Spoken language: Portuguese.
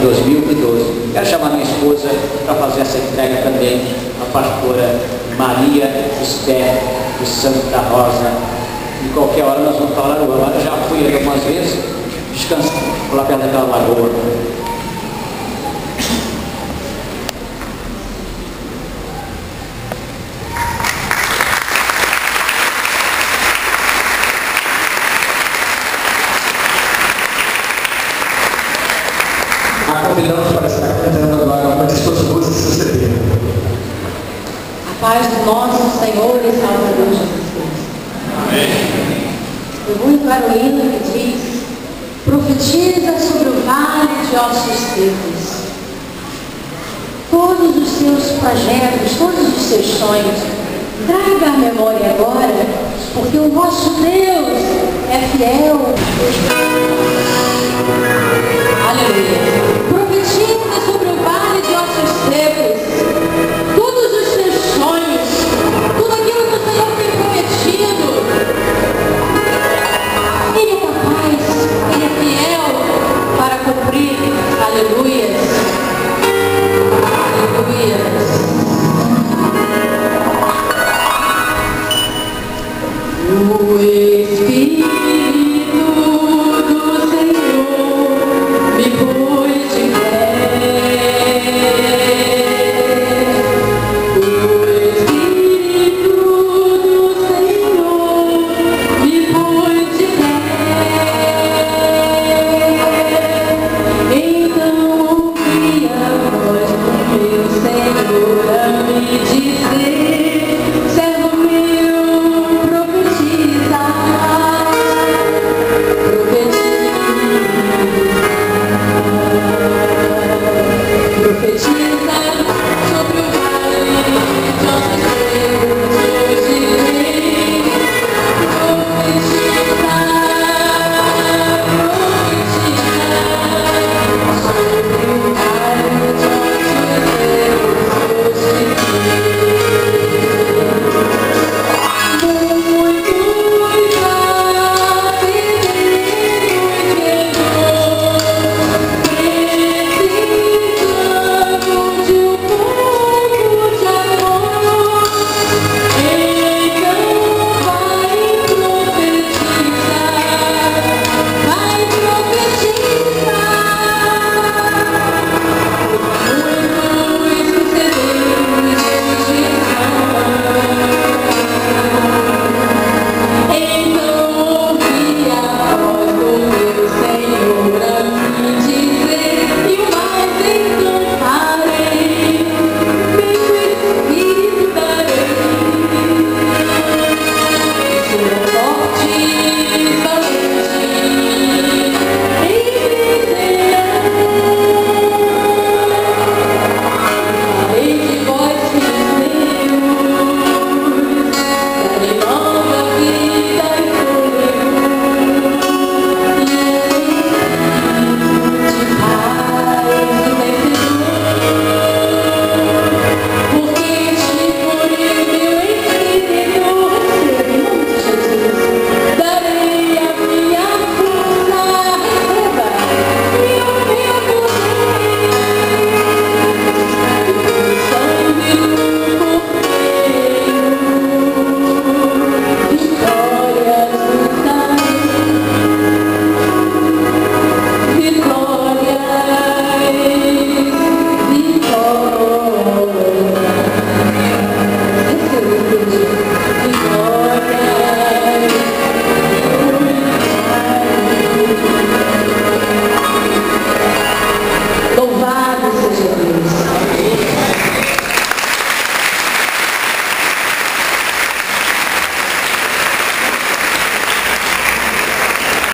2012. Quero chamar minha esposa para fazer essa entrega também, a pastora Maria Esther de Santa Rosa. Em qualquer hora nós vamos falar, eu já fui ali algumas vezes, descansando lá perto daquela lagoa. Convidamos para estar cantando agora uma de suas músicas do CD. A paz do nosso Senhor e Salvador Jesus Cristo. Amém. Eu vou entrar o hino que diz: profetiza sobre o vale de ossos secos. Todos os seus projetos, todos os seus sonhos, traga à memória agora, porque o vosso Deus é fiel. Aleluia.